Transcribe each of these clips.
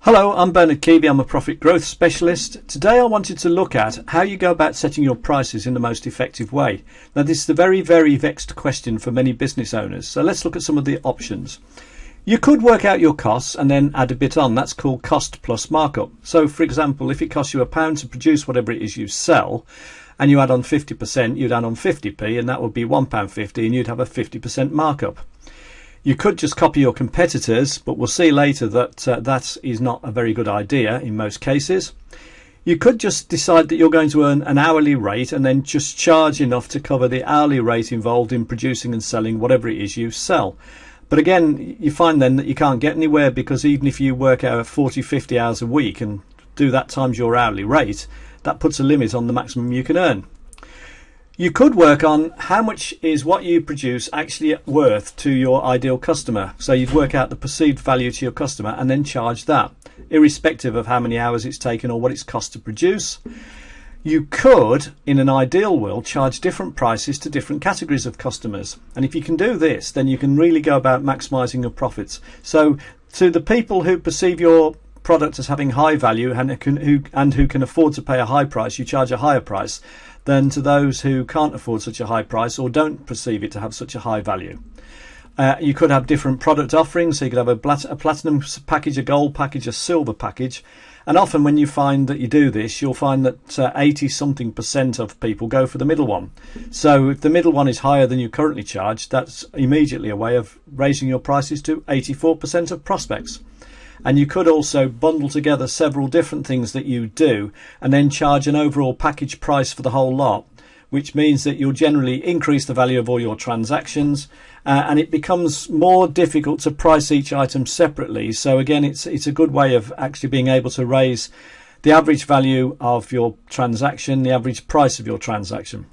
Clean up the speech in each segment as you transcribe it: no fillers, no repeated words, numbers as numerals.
Hello, I'm Bernard Keavy. I'm a profit growth specialist. Today I wanted to look at how you go about setting your prices in the most effective way. Now this is a very vexed question for many business owners. So let's look at some of the options. You could work out your costs and then add a bit on. That's called cost plus markup. So for example, if it costs you £1 to produce whatever it is you sell and you add on 50%, you'd add on 50p and that would be £1.50 and you'd have a 50% markup. You could just copy your competitors, but we'll see later that that is not a very good idea in most cases. You could just decide that you're going to earn an hourly rate and then just charge enough to cover the hourly rate involved in producing and selling whatever it is you sell. But again, you find then that you can't get anywhere, because even if you work out 40, 50 hours a week and do that times your hourly rate, that puts a limit on the maximum you can earn. You could work on how much is what you produce actually worth to your ideal customer. So you'd work out the perceived value to your customer and then charge that, irrespective of how many hours it's taken or what it's cost to produce. You could, in an ideal world, charge different prices to different categories of customers. And if you can do this, then you can really go about maximising your profits. So to the people who perceive your product as having high value and who can afford to pay a high price, you charge a higher price than to those who can't afford such a high price or don't perceive it to have such a high value. You could have different product offerings. So you could have a platinum package, a gold package, a silver package. And often when you find that you do this, you'll find that 80 something % of people go for the middle one. So if the middle one is higher than you currently charge, that's immediately a way of raising your prices to 84% of prospects. And you could also bundle together several different things that you do and then charge an overall package price for the whole lot, which means that you'll generally increase the value of all your transactions, and it becomes more difficult to price each item separately. So again, it's a good way of actually being able to raise the average value of your transaction, the average price of your transaction.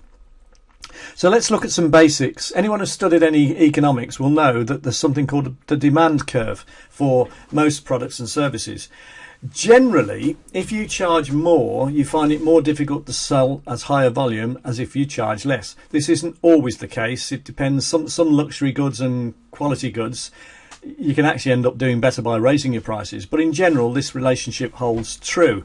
So let's look at some basics. Anyone who's studied any economics will know that there's something called the demand curve for most products and services. Generally, if you charge more, you find it more difficult to sell as higher volume as if you charge less. This isn't always the case. It depends. Some luxury goods and quality goods, you can actually end up doing better by raising your prices. But in general, this relationship holds true.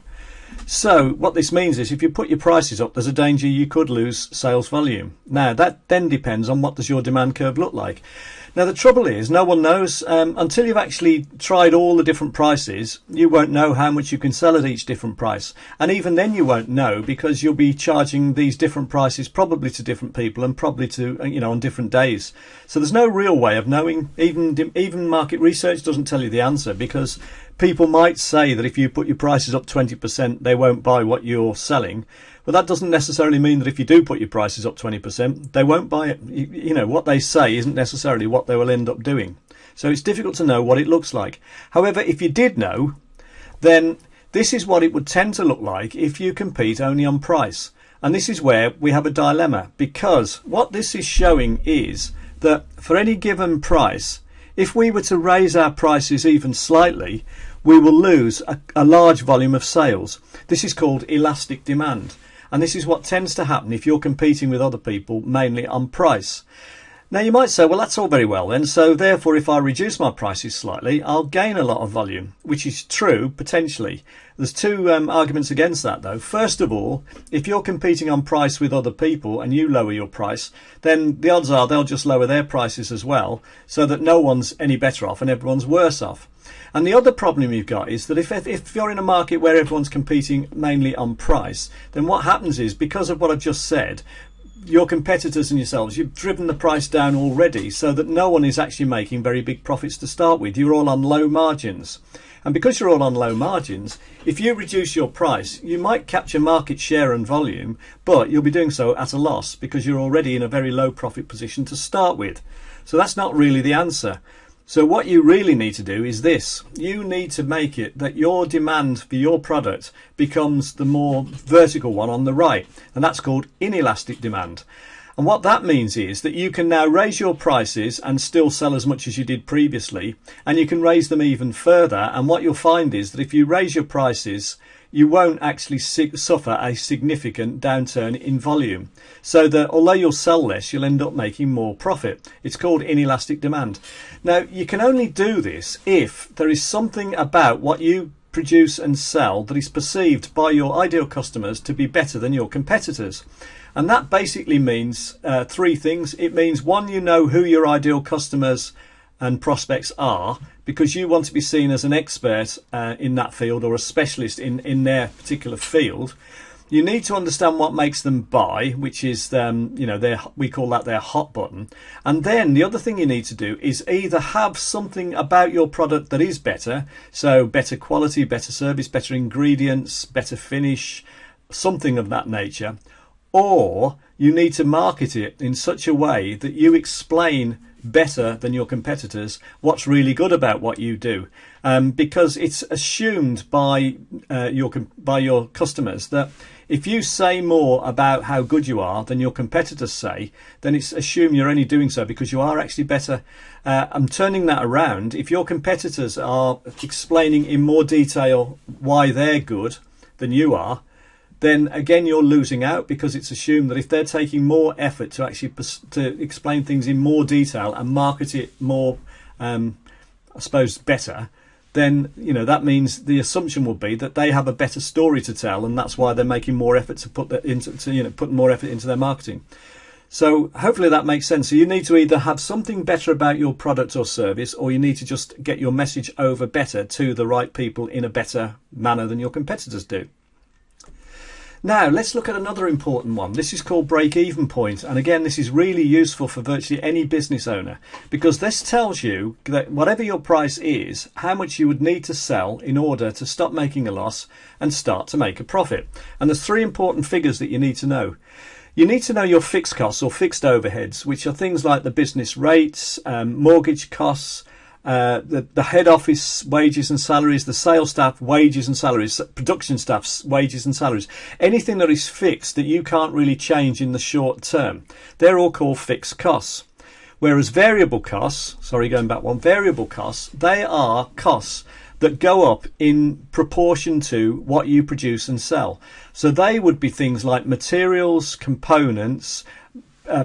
So what this means is if you put your prices up, there's a danger you could lose sales volume. Now that then depends on what does your demand curve look like. Now the trouble is no one knows until you've actually tried all the different prices. You won't know how much you can sell at each different price, and even then you won't know, because you'll be charging these different prices probably to different people and probably to on different days. So there's no real way of knowing. Even market research doesn't tell you the answer, because people might say that if you put your prices up 20%, they won't buy what you're selling. But that doesn't necessarily mean that if you do put your prices up 20%, they won't buy it. What they say isn't necessarily what they will end up doing. So it's difficult to know what it looks like. However, if you did know, then this is what it would tend to look like if you compete only on price. And this is where we have a dilemma, because what this is showing is that for any given price, if we were to raise our prices even slightly, we will lose a large volume of sales. This is called elastic demand. And this is what tends to happen if you're competing with other people mainly on price. Now you might say, well, that's all very well then, so therefore if I reduce my prices slightly, I'll gain a lot of volume, which is true potentially. There's two arguments against that though. First of all, if you're competing on price with other people and you lower your price, then the odds are they'll just lower their prices as well, so that no one's any better off and everyone's worse off. And the other problem you've got is that if you're in a market where everyone's competing mainly on price, then what happens is, because of what I've just said, your competitors and yourselves, you've driven the price down already, so that no one is actually making very big profits to start with. You're all on low margins. And because you're all on low margins, if you reduce your price, you might capture market share and volume, but you'll be doing so at a loss because you're already in a very low profit position to start with. So that's not really the answer. So what you really need to do is this. You need to make it that your demand for your product becomes the more vertical one on the right, and that's called inelastic demand. And what that means is that you can now raise your prices and still sell as much as you did previously, and you can raise them even further. And what you'll find is that if you raise your prices, you won't actually suffer a significant downturn in volume, so that although you'll sell less, you'll end up making more profit. It's called inelastic demand. Now you can only do this if there is something about what you produce and sell that is perceived by your ideal customers to be better than your competitors. And that basically means three things. It means, one, you know who your ideal customers and prospects are, because you want to be seen as an expert in that field, or a specialist in their particular field. You need to understand what makes them buy, which is, we call that their hot button. And then the other thing you need to do is either have something about your product that is better, so better quality, better service, better ingredients, better finish, something of that nature, or you need to market it in such a way that you explain better than your competitors what's really good about what you do, because it's assumed by your customers that if you say more about how good you are than your competitors say, then it's assumed you're only doing so because you are actually better. I'm turning that around. If your competitors are explaining in more detail why they're good than you are, then again you're losing out, because it's assumed that if they're taking more effort to actually to explain things in more detail and market it more, I suppose, better, then that means the assumption will be that they have a better story to tell, and that's why they're making more effort to put more effort into their marketing. So hopefully that makes sense. So you need to either have something better about your product or service, or you need to just get your message over better to the right people in a better manner than your competitors do. Now let's look at another important one. This is called break-even point, and again this is really useful for virtually any business owner, because this tells you that whatever your price is, how much you would need to sell in order to stop making a loss and start to make a profit. And there's three important figures that you need to know. You need to know your fixed costs or fixed overheads, which are things like the business rates, mortgage costs, the head office wages and salaries, the sales staff wages and salaries, production staff's wages and salaries, anything that is fixed that you can't really change in the short term. They're all called fixed costs. Whereas variable costs, variable costs, they are costs that go up in proportion to what you produce and sell. So they would be things like materials, components,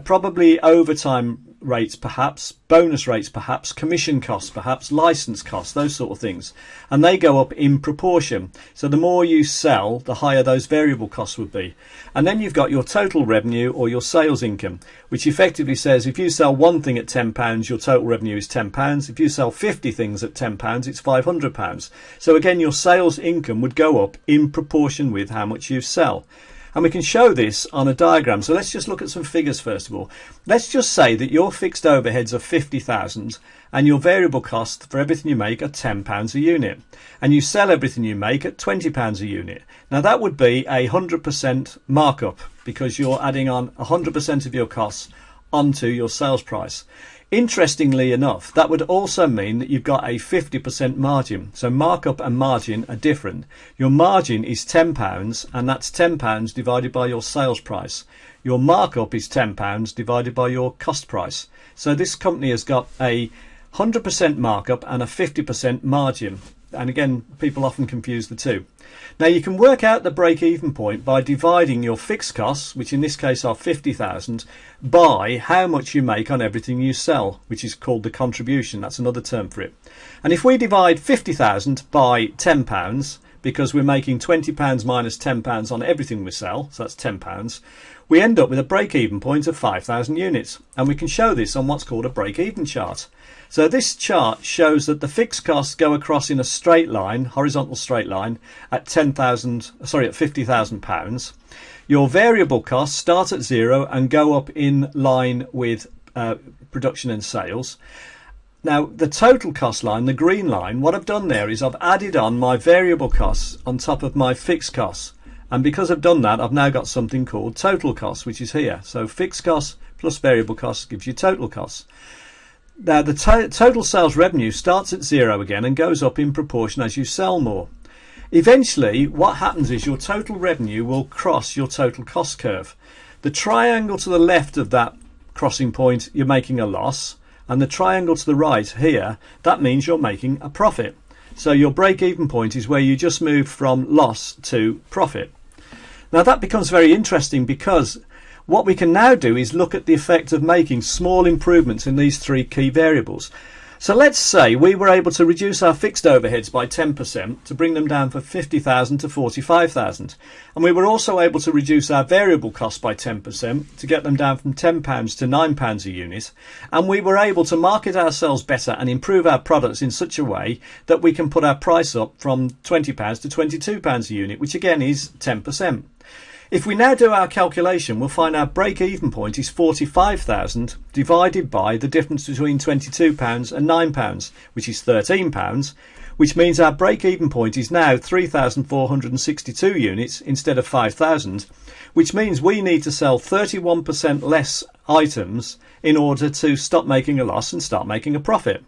probably overtime rates perhaps, bonus rates perhaps, commission costs perhaps, license costs, those sort of things. And they go up in proportion. So the more you sell, the higher those variable costs would be. And then you've got your total revenue, or your sales income, which effectively says if you sell one thing at £10, your total revenue is £10. If you sell 50 things at £10, it's £500. So again, your sales income would go up in proportion with how much you sell. And we can show this on a diagram. So let's just look at some figures first of all. Let's just say that your fixed overheads are 50,000 and your variable cost for everything you make are £10 a unit. And you sell everything you make at £20 a unit. Now that would be 100% markup, because you're adding on 100% of your costs onto your sales price. Interestingly enough, that would also mean that you've got a 50% margin. So markup and margin are different. Your margin is £10, and that's £10 divided by your sales price. Your markup is £10 divided by your cost price. So this company has got a 100% markup and a 50% margin. And again, people often confuse the two. Now you can work out the break-even point by dividing your fixed costs, which in this case are 50,000, by how much you make on everything you sell, which is called the contribution. That's another term for it. And if we divide 50,000 by £10, because we're making £20 minus £10 on everything we sell, so that's £10, we end up with a break-even point of 5,000 units. And we can show this on what's called a break-even chart. So this chart shows that the fixed costs go across in a straight line, horizontal straight line, at £50,000. Your variable costs start at zero and go up in line with production and sales. Now the total cost line, the green line, what I've done there is I've added on my variable costs on top of my fixed costs. And because I've done that, I've now got something called total costs, which is here. So fixed costs plus variable costs gives you total costs. Now the total sales revenue starts at zero again and goes up in proportion as you sell more. Eventually what happens is your total revenue will cross your total cost curve. The triangle to the left of that crossing point, you're making a loss, and the triangle to the right here, that means you're making a profit. So your break-even point is where you just move from loss to profit. Now that becomes very interesting, because what we can now do is look at the effect of making small improvements in these three key variables. So let's say we were able to reduce our fixed overheads by 10% to bring them down from 50,000 to 45,000. And we were also able to reduce our variable costs by 10% to get them down from £10 to £9 a unit. And we were able to market ourselves better and improve our products in such a way that we can put our price up from £20 to £22 a unit, which again is 10%. If we now do our calculation, we'll find our break-even point is 45,000 divided by the difference between £22 and £9, which is £13, which means our break-even point is now 3,462 units instead of 5,000, which means we need to sell 31% less items in order to stop making a loss and start making a profit.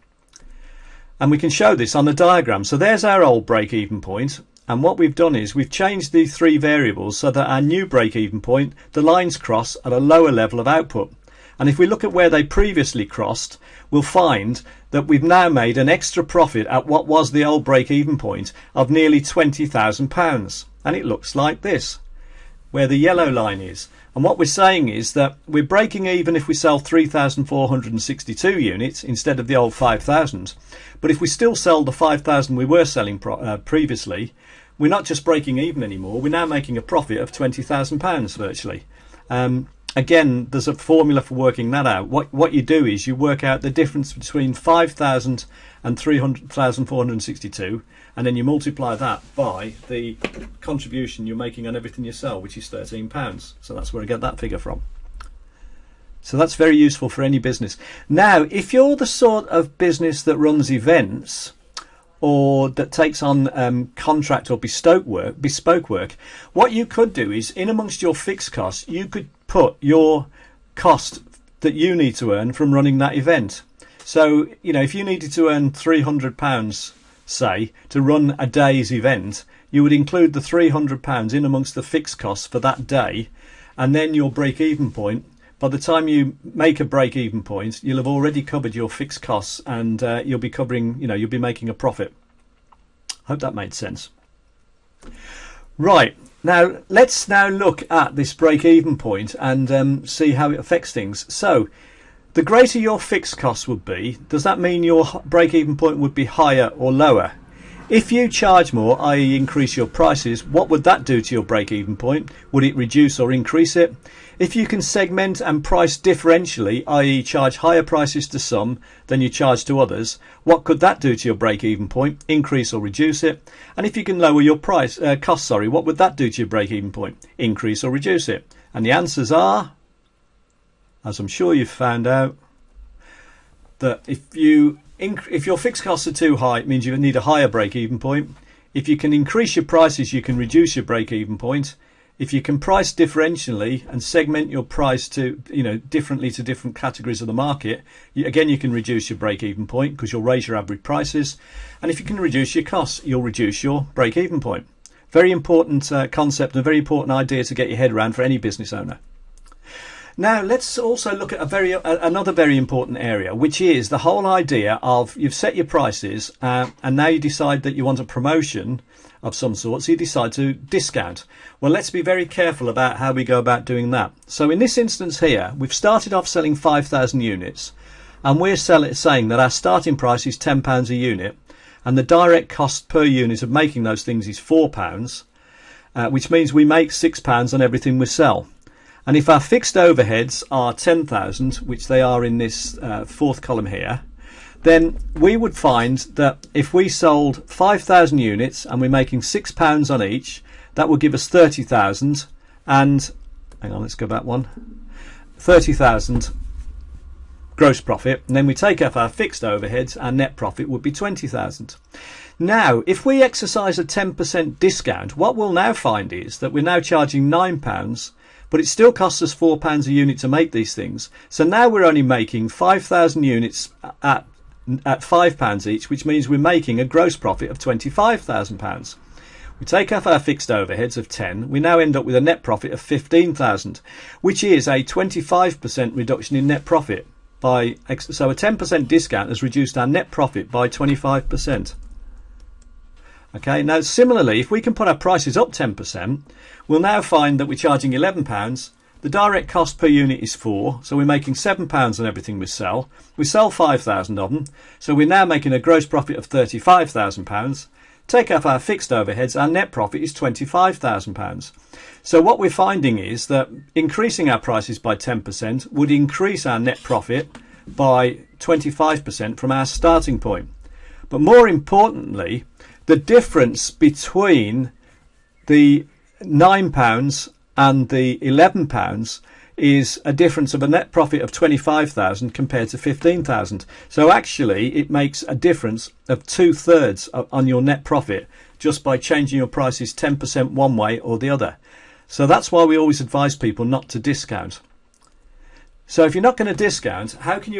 And we can show this on the diagram. So there's our old break-even point. And what we've done is we've changed the three variables so that our new break-even point, the lines cross at a lower level of output. And if we look at where they previously crossed, we'll find that we've now made an extra profit at what was the old break-even point of nearly £20,000. And it looks like this, where the yellow line is. And what we're saying is that we're breaking even if we sell 3,462 units instead of the old 5,000. But if we still sell the 5,000 we were selling previously, we're not just breaking even anymore, we're now making a profit of £20,000 virtually. Again, there's a formula for working that out. What you do is you work out the difference between 5,000 and 3,462, and then you multiply that by the contribution you're making on everything you sell, which is £13. So that's where I get that figure from. So that's very useful for any business. Now, if you're the sort of business that runs events or that takes on contract or bespoke work, what you could do is, in amongst your fixed costs, you could put your cost that you need to earn from running that event. So, you know, if you needed to earn £300, say, to run a day's event, you would include the £300 in amongst the fixed costs for that day, and then your break-even point. By the time you make a break-even point, you'll have already covered your fixed costs, and you'll be covering, you know, you'll be making a profit. Hope that made sense. Right, now let's now look at this break-even point and see how it affects things. So, the greater your fixed costs would be, does that mean your break-even point would be higher or lower? If you charge more, i.e. increase your prices, what would that do to your break-even point? Would it reduce or increase it? If you can segment and price differentially, i.e. charge higher prices to some than you charge to others, what could that do to your break-even point? Increase or reduce it? And if you can lower your costs, what would that do to your break-even point? Increase or reduce it? And the answers are, as I'm sure you've found out, that if your fixed costs are too high, it means you need a higher break-even point. If you can increase your prices, you can reduce your break-even point. If you can price differentially and segment your price to, differently to different categories of the market, again, you can reduce your break-even point because you'll raise your average prices. And if you can reduce your costs, you'll reduce your break-even point. Very important concept and a very important idea to get your head around for any business owner. Now, let's also look at another very important area, which is the whole idea of you've set your prices and now you decide that you want a promotion of some sort, so you decide to discount. Well, let's be very careful about how we go about doing that. So in this instance here, we've started off selling 5,000 units and we're saying that our starting price is £10 a unit and the direct cost per unit of making those things is £4, which means we make £6 on everything we sell. And if our fixed overheads are 10,000, which they are in this fourth column here, then we would find that if we sold 5,000 units and we're making £6 on each, that would give us 30,000 and, hang on, let's go back one, 30,000 gross profit. And then we take off our fixed overheads, our net profit would be 20,000. Now, if we exercise a 10% discount, what we'll now find is that we're now charging £9, but it still costs us £4 a unit to make these things. So now we're only making 5,000 units at £5 each, which means we're making a gross profit of £25,000. We take off our fixed overheads of 10, we now end up with a net profit of 15,000, which is a 25% reduction in net profit. So a 10% discount has reduced our net profit by 25%. Okay, now similarly, if we can put our prices up 10%, we'll now find that we're charging £11. The direct cost per unit is 4, so we're making £7 on everything we sell. We sell 5,000 of them, so we're now making a gross profit of £35,000. Take off our fixed overheads, our net profit is £25,000. So what we're finding is that increasing our prices by 10% would increase our net profit by 25% from our starting point. But more importantly, the difference between the £9 and the £11 is a difference of a net profit of 25,000 compared to 15,000. So actually it makes a difference of 2/3 on your net profit just by changing your prices 10% one way or the other. So that's why we always advise people not to discount. So if you're not going to discount, how can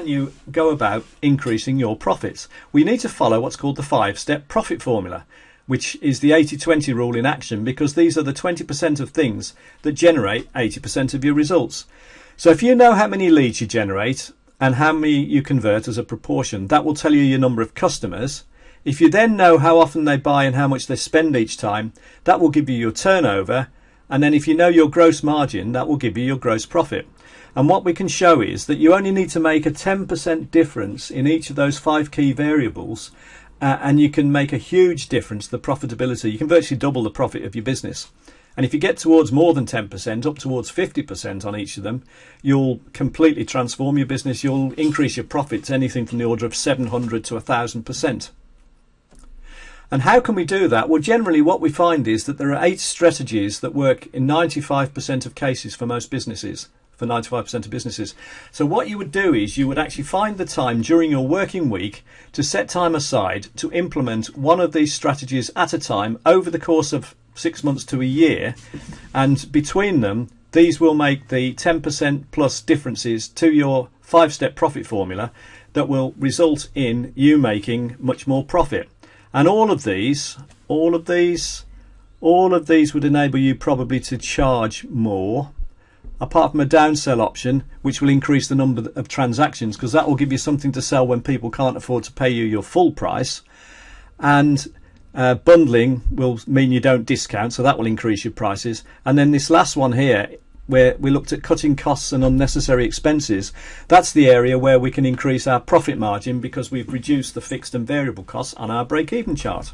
you go about increasing your profits? We need to follow what's called the 5-step profit formula, which is the 80-20 rule in action, because these are the 20% of things that generate 80% of your results. So if you know how many leads you generate and how many you convert as a proportion, that will tell you your number of customers. If you then know how often they buy and how much they spend each time, that will give you your turnover. And then if you know your gross margin, that will give you your gross profit. And what we can show is that you only need to make a 10% difference in each of those 5 key variables, and you can make a huge difference to the profitability. You can virtually double the profit of your business. And if you get towards more than 10%, up towards 50% on each of them, you'll completely transform your business. You'll increase your profits anything from the order of 700 to 1,000%. And how can we do that? Well, generally what we find is that there are 8 strategies that work in 95% of cases for most businesses. For 95% of businesses. So what you would do is you would actually find the time during your working week to set time aside to implement one of these strategies at a time over the course of 6 months to a year, and between them these will make the 10% plus differences to your 5-step profit formula that will result in you making much more profit. And all of these would enable you probably to charge more, apart from a downsell option, which will increase the number of transactions, because that will give you something to sell when people can't afford to pay you your full price. And bundling will mean you don't discount, so that will increase your prices. And then this last one here, where we looked at cutting costs and unnecessary expenses, that's the area where we can increase our profit margin because we've reduced the fixed and variable costs on our break-even chart.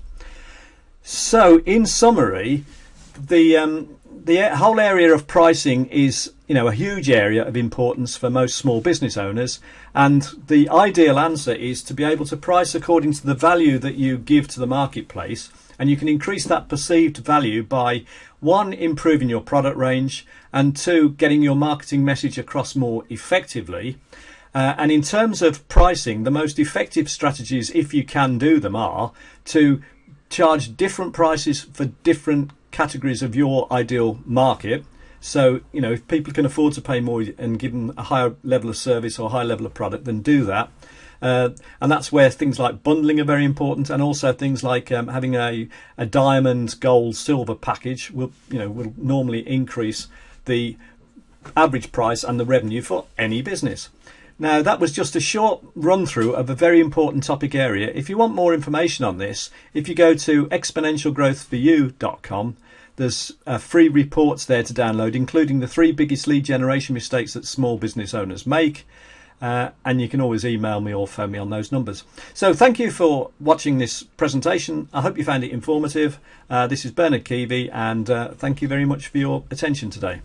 So in summary, the whole area of pricing is, a huge area of importance for most small business owners, and the ideal answer is to be able to price according to the value that you give to the marketplace, and you can increase that perceived value by 1, improving your product range, and 2, getting your marketing message across more effectively. And in terms of pricing, the most effective strategies, if you can do them, are to charge different prices for different categories of your ideal market. So, if people can afford to pay more and give them a higher level of service or a higher level of product, then do that. And that's where things like bundling are very important, and also things like having a diamond, gold, silver package will normally increase the average price and the revenue for any business. Now, that was just a short run through of a very important topic area. If you want more information on this, if you go to exponentialgrowthforyou.com, there's free reports there to download, including the 3 biggest lead generation mistakes that small business owners make. And you can always email me or phone me on those numbers. So thank you for watching this presentation. I hope you found it informative. This is Bernard Keavy, and thank you very much for your attention today.